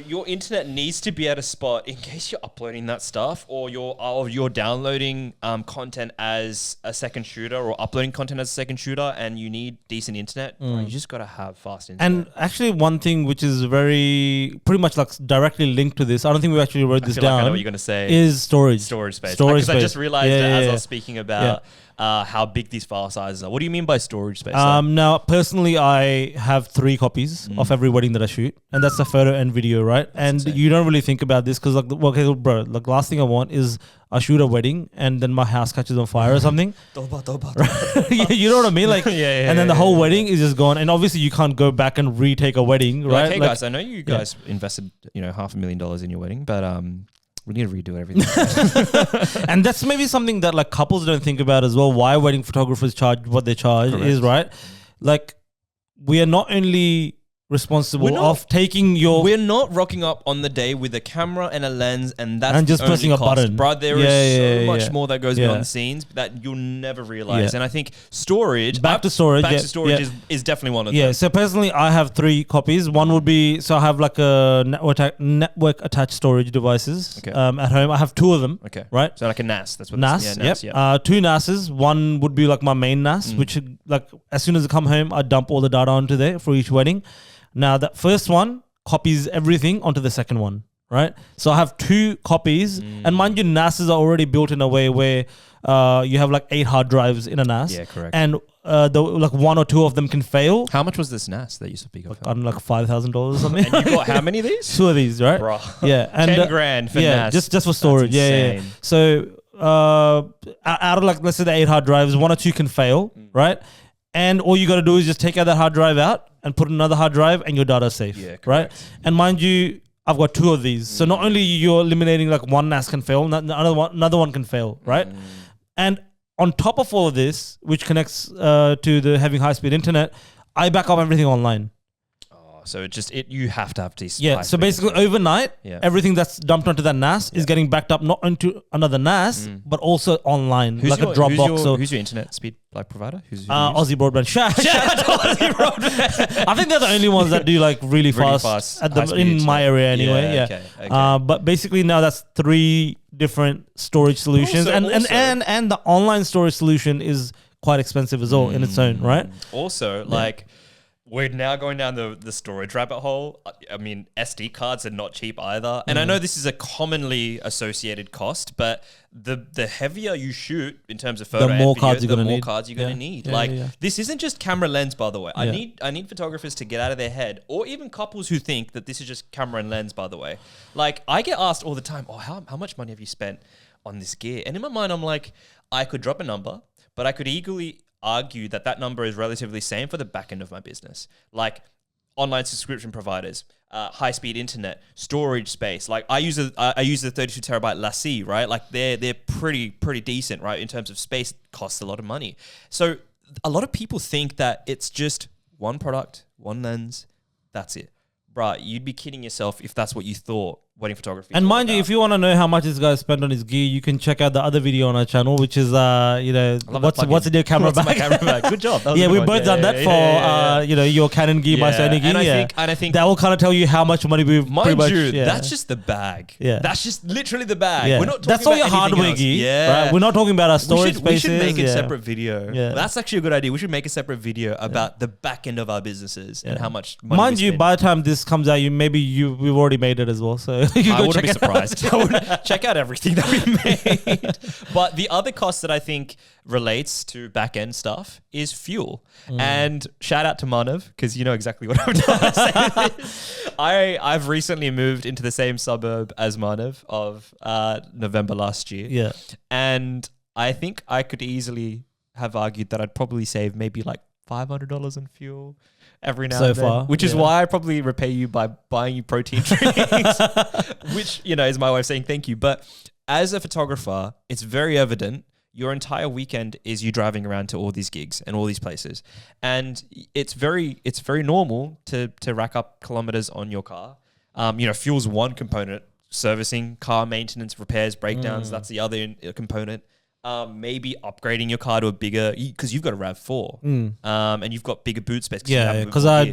Speaker 2: Your internet needs to be at a spot in case you're uploading that stuff or you're downloading content as a second shooter or uploading content as a second shooter and you need decent internet. You just got to have fast internet.
Speaker 1: And actually one thing which is pretty much like directly linked to this, I don't think we actually wrote this down.
Speaker 2: I know what you're going to say.
Speaker 1: Is storage.
Speaker 2: Storage space.
Speaker 1: Storage
Speaker 2: space. I just realized as I was speaking about how big these file sizes are. What do you mean by storage space?
Speaker 1: Now, personally, I have 3 copies of every wedding that I shoot, and that's a photo and video, right? And
Speaker 2: insane.
Speaker 1: you don't really think about this because, like, okay, bro, like, last thing I want is I shoot a wedding and then my house catches on fire or something. You know what I mean? Like, and then the whole wedding is just gone. And obviously, you can't go back and retake a wedding, right?
Speaker 2: Like, hey guys, I know you guys invested, $500,000 in your wedding, but we need to redo everything.
Speaker 1: And that's maybe something that like couples don't think about as well. Why wedding photographers charge what they charge is, right? Like, we are not only responsible of taking your...
Speaker 2: We're not rocking up on the day with a camera and a lens and that's
Speaker 1: and just pressing a button.
Speaker 2: Bro, there is so much more that goes behind the scenes that you'll never realize. And I think storage... Back to storage is definitely one of them.
Speaker 1: Yeah, so personally, I have 3 copies. One would be... So I have like a network attached storage devices at home. I have 2 of them.
Speaker 2: Okay.
Speaker 1: Right?
Speaker 2: So like a NAS. That's what
Speaker 1: NAS, NAS, 2 NASs. One would be like my main NAS, which like as soon as I come home, I dump all the data onto there for each wedding. Now, that first one copies everything onto the second one, right? So I have 2 copies. And mind you, NASs are already built in a way where you have like 8 hard drives in a NAS.
Speaker 2: Yeah, correct.
Speaker 1: And like 1 or 2 of them can fail.
Speaker 2: How much was this NAS that you speak of?
Speaker 1: I don't know, like $5,000 or something.
Speaker 2: And you got how many of these?
Speaker 1: 2 of these, right?
Speaker 2: Bro.
Speaker 1: Yeah. And,
Speaker 2: $10,000 for NAS.
Speaker 1: just for storage. Yeah. So out of like, let's say the 8 hard drives, 1 or 2 can fail, right? And all you got to do is just take out that hard drive out and put another hard drive and your data's safe, right? And mind you, I've got 2 of these. So not only you're eliminating like one NAS can fail, another one can fail, right? And on top of all of this, which connects to the having high-speed internet, I back up everything online.
Speaker 2: So you have to have these.
Speaker 1: Yeah. So basically, overnight, everything that's dumped onto that NAS is getting backed up not onto another NAS, but also online, like a Dropbox.
Speaker 2: Who's your internet speed provider?
Speaker 1: Aussie Broadband. Shout out to Aussie Broadband. I think they're the only ones that do like really fast in my area anyway. Yeah. Okay. But basically now that's 3 different storage solutions, and the online storage solution is quite expensive as well in its own right.
Speaker 2: Also, like. We're now going down the storage rabbit hole. I mean, SD cards are not cheap either. And I know this is a commonly associated cost, but the heavier you shoot in terms of photo
Speaker 1: the more
Speaker 2: and video,
Speaker 1: cards you're
Speaker 2: the more
Speaker 1: need.
Speaker 2: cards you're going to need. This isn't just camera lens, by the way. I need photographers to get out of their head, or even couples who think that this is just camera and lens, by the way. Like, I get asked all the time, how much money have you spent on this gear? And in my mind, I'm like, I could drop a number, but I could eagerly argue that number is relatively same for the back end of my business, like online subscription providers, high speed internet, storage space. Like I use the 32 terabyte Lassie, right? Like they're pretty decent, right? In terms of space, costs a lot of money. So a lot of people think that it's just one product, one lens, that's it. Bruh, you'd be kidding yourself if that's what you thought wedding photography.
Speaker 1: And mind you, if you want to know how much this guy spent on his gear, you can check out the other video on our channel, which is what's in your camera bag.
Speaker 2: My camera bag. Good job.
Speaker 1: Yeah, we've both done that for your Canon gear, my Sony gear.
Speaker 2: And I think
Speaker 1: that will kind of tell you how much money we've pretty much.
Speaker 2: That's just the bag.
Speaker 1: Yeah,
Speaker 2: that's just literally the bag.
Speaker 1: Yeah.
Speaker 2: We're not talking
Speaker 1: that's all
Speaker 2: about
Speaker 1: your hardware gear.
Speaker 2: Yeah,
Speaker 1: right? We're not talking about our storage spaces.
Speaker 2: We should make a separate video.
Speaker 1: Yeah.
Speaker 2: That's actually a good idea. We should make a separate video about the back end of our businesses and how much money.
Speaker 1: Mind you, by the time this comes out, we've already made it as well. So you
Speaker 2: I wouldn't be surprised. I would check out everything that we made. But the other cost that I think relates to back end stuff is fuel. And shout out to Manav, because you know exactly what I'm trying to say. I've recently moved into the same suburb as Manav of November last year.
Speaker 1: Yeah.
Speaker 2: And I think I could easily have argued that I'd probably save maybe like $500 on fuel every now and then,
Speaker 1: far,
Speaker 2: which is why I probably repay you by buying you protein drinks, which, is my way of saying thank you. But as a photographer, it's very evident your entire weekend is you driving around to all these gigs and all these places. And it's very commonly to rack up kilometers on your car. Fuel's one component, servicing, car maintenance, repairs, breakdowns, that's the other component. Maybe upgrading your car to a bigger, because you've got a RAV4, and you've got bigger boot space.
Speaker 1: Yeah, because I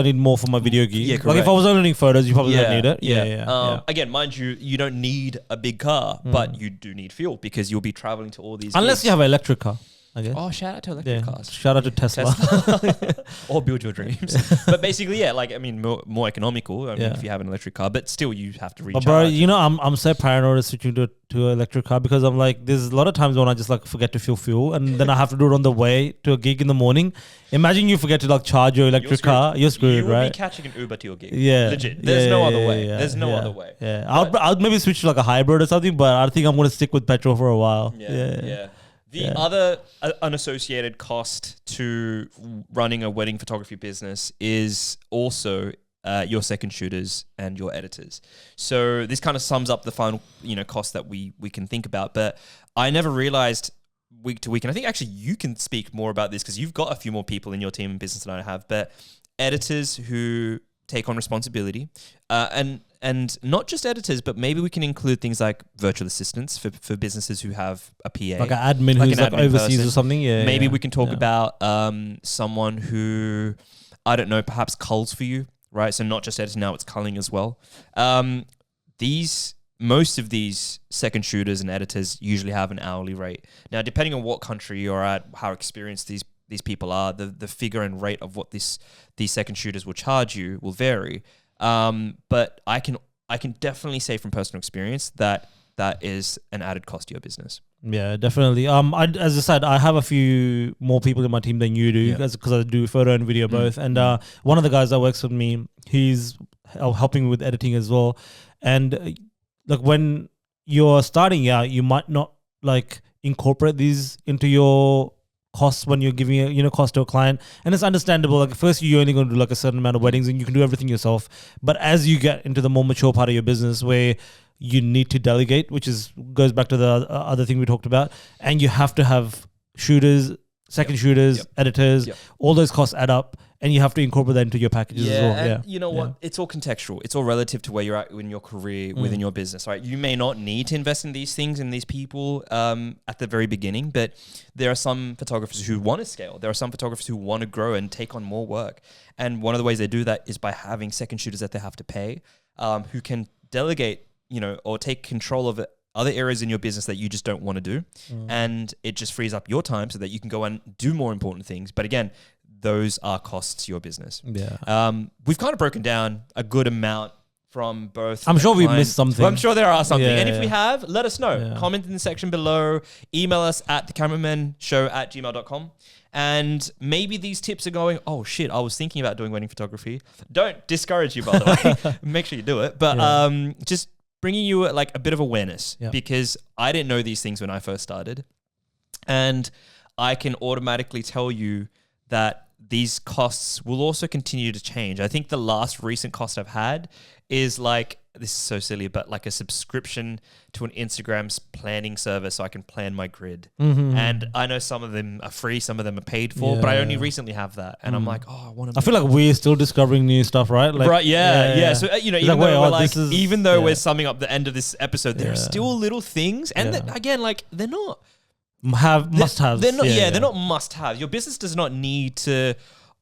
Speaker 1: need more for my video gear.
Speaker 2: Yeah, correct.
Speaker 1: Like if I was only doing photos, you probably don't need it. Yeah.
Speaker 2: Again, mind you don't need a big car, but you do need fuel because you'll be traveling to all these.
Speaker 1: Unless
Speaker 2: gigs.
Speaker 1: you have an electric car. I guess.
Speaker 2: Oh, shout out to electric cars.
Speaker 1: Shout out to Tesla.
Speaker 2: Or build your dreams. But basically, yeah, like, I mean, more economical. I mean, if you have an electric car, but still you have to recharge.
Speaker 1: But bro, you know, I'm so paranoid switching to an electric car because I'm like, there's a lot of times when I just like forget to fill fuel and then I have to do it on the way to a gig in the morning. Imagine you forget to like charge your electric car. You're screwed, right? You will
Speaker 2: be catching an Uber to your gig.
Speaker 1: Yeah.
Speaker 2: Legit. There's no other way. There's no other way.
Speaker 1: Yeah. I'll maybe switch to like a hybrid or something, but I think I'm going to stick with petrol for a while.
Speaker 2: Yeah. The other unassociated cost to running a wedding photography business is also your second shooters and your editors. So this kind of sums up the final, cost that we can think about. But I never realized week to week, and I think actually you can speak more about this because you've got a few more people in your team and business than I have. But editors who take on responsibility, and not just editors, but maybe we can include things like virtual assistants for businesses who have a PA.
Speaker 1: Like an admin who's like overseas person. Or something. Yeah.
Speaker 2: Maybe we can talk about someone who, I don't know, perhaps culls for you, right? So not just editing, now it's culling as well. Most of these second shooters and editors usually have an hourly rate. Now, depending on what country you're at, how experienced these people are, the figure and rate of what these second shooters will charge you will vary. But I can definitely say from personal experience that is an added cost to your business.
Speaker 1: Yeah, definitely. As I said, I have a few more people in my team than you do because I do photo and video both. And one of the guys that works with me, he's helping with editing as well. And like when you're starting out, you might not like incorporate these into your costs when you're giving a cost to a client, and it's understandable. Like first you're only going to do like a certain amount of weddings and you can do everything yourself, but as you get into the more mature part of your business where you need to delegate, which goes back to the other thing we talked about, and you have to have shooters, second shooters, editors, all those costs add up, and you have to incorporate that into your packages as well.
Speaker 2: And you know what? It's all contextual. It's all relative to where you're at in your career, within your business, right? You may not need to invest in these things and these people at the very beginning, but there are some photographers who want to scale. There are some photographers who want to grow and take on more work. And one of the ways they do that is by having second shooters that they have to pay, who can delegate, or take control of other areas in your business that you just don't want to do. And it just frees up your time so that you can go and do more important things. But again, those are costs to your business. Yeah. We've kind of broken down a good amount from both.
Speaker 1: I'm sure we missed something.
Speaker 2: I'm sure there are something. And if we have, let us know. Yeah. Comment in the section below. Email us at thecameramanshow@gmail.com. And maybe these tips are going, oh shit, I was thinking about doing wedding photography. Don't discourage you, by the way. Make sure you do it. But just bringing you like a bit of awareness because I didn't know these things when I first started. And I can automatically tell you that these costs will also continue to change. I think the last recent cost I've had is like, this is so silly, but like a subscription to an Instagram's planning service so I can plan my grid. And I know some of them are free, some of them are paid for, but I only recently have that. And I'm like, I want to.
Speaker 1: I feel like we're still discovering new stuff, right? Like,
Speaker 2: right, yeah. So, even though we're summing up the end of this episode, there are still little things. And again, like they're not.
Speaker 1: Must-haves.
Speaker 2: They're not. They're not must-haves. Your business does not need to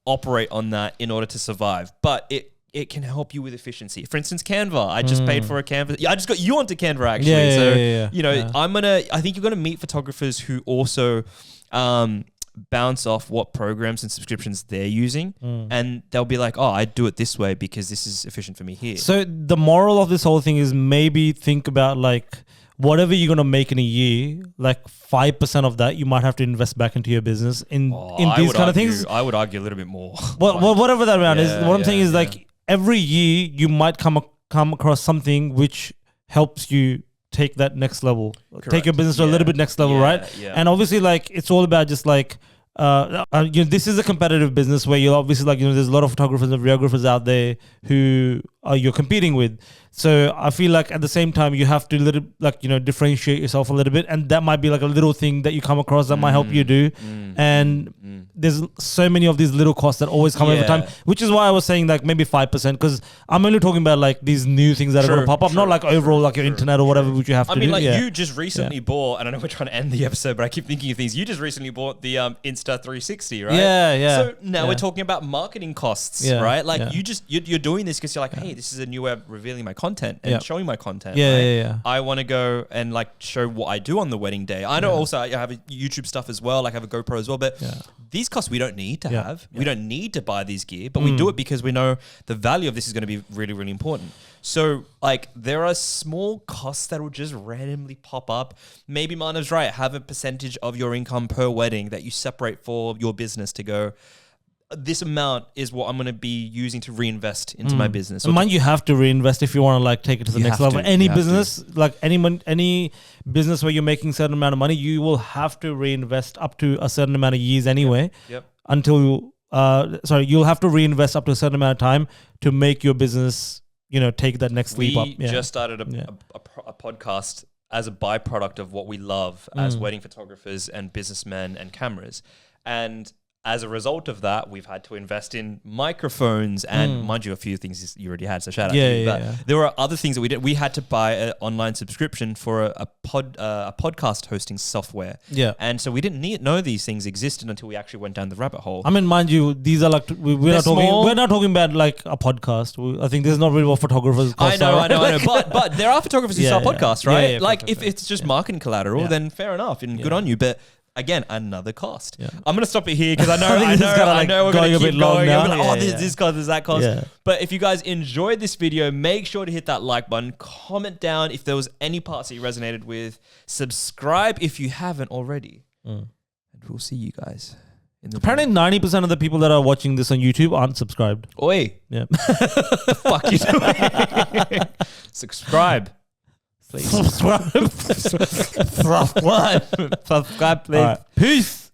Speaker 2: operate on that in order to survive, but it can help you with efficiency. For instance, Canva. I just paid for a Canva. I just got you onto Canva actually. I think you're gonna meet photographers who also bounce off what programs and subscriptions they're using, and they'll be like, "Oh, I do it this way because this is efficient for me here."
Speaker 1: So the moral of this whole thing is maybe think about like, whatever you're going to make in a year, like 5% of that, you might have to invest back into your business in these kind of things.
Speaker 2: I would argue a little bit more.
Speaker 1: Well, whatever that amount is, what I'm saying is like every year you might come across something which helps you take that next level, take your business to a little bit next level, right? Yeah. And obviously like, it's all about just like, this is a competitive business where you're obviously like, there's a lot of photographers and videographers out there who you're competing with. So I feel like at the same time, you have to differentiate yourself a little bit. And that might be like a little thing that you come across that might help you do. And there's so many of these little costs that always come over time, which is why I was saying like maybe 5%, because I'm only talking about like these new things that are going to pop up, not like overall like your internet or whatever, which you have to do. I mean, like
Speaker 2: you just recently bought, and I know we're trying to end the episode, but I keep thinking of things. You just recently bought the Insta 360, right?
Speaker 1: Yeah.
Speaker 2: So now we're talking about marketing costs, right? Like you're doing this because you're like, hey, this is a new way of revealing my content and showing my content.
Speaker 1: Yeah.
Speaker 2: I want to go and like show what I do on the wedding day. I know also I have a YouTube stuff as well, like I have a GoPro as well, but these costs we don't need to have. We don't need to buy these gear, but we do it because we know the value of this is going to be really, really important. So like there are small costs that will just randomly pop up. Maybe Manav's right. Have a percentage of your income per wedding that you separate for your business to go, this amount is what I'm going to be using to reinvest into my business.
Speaker 1: And mind you have to reinvest if you want to like take it to the next level. Any business, like any business where you're making a certain amount of money, you will have to reinvest up to a certain amount of years anyway. Until you'll have to reinvest up to a certain amount of time to make your business, take that next leap up.
Speaker 2: We just started a podcast as a byproduct of what we love as wedding photographers and businessmen and cameras. And as a result of that, we've had to invest in microphones and, mind you, a few things you already had. So shout out to you. But there were other things that we did. We had to buy an online subscription for a podcast hosting software. Yeah, and so we didn't know these things existed until we actually went down the rabbit hole.
Speaker 1: I mean, mind you, these are like we're not talking about like a podcast. I think this is not really what photographers.
Speaker 2: I know. But there are photographers who start podcasts, right? Like if it's just marketing collateral, then fair enough and good on you. But again, another cost. Yeah. I'm going to stop it here because I know we're going to keep going. This cost, there's that cost. Yeah. But if you guys enjoyed this video, make sure to hit that like button. Comment down if there was any parts that you resonated with. Subscribe if you haven't already. And we'll see you guys in the
Speaker 1: Apparently 90% of the people that are watching this on YouTube aren't subscribed.
Speaker 2: Oi.
Speaker 1: Yeah.
Speaker 2: The fuck you doing? Subscribe. Please. Subscribe.
Speaker 1: Subscribe, please. Right. Peace.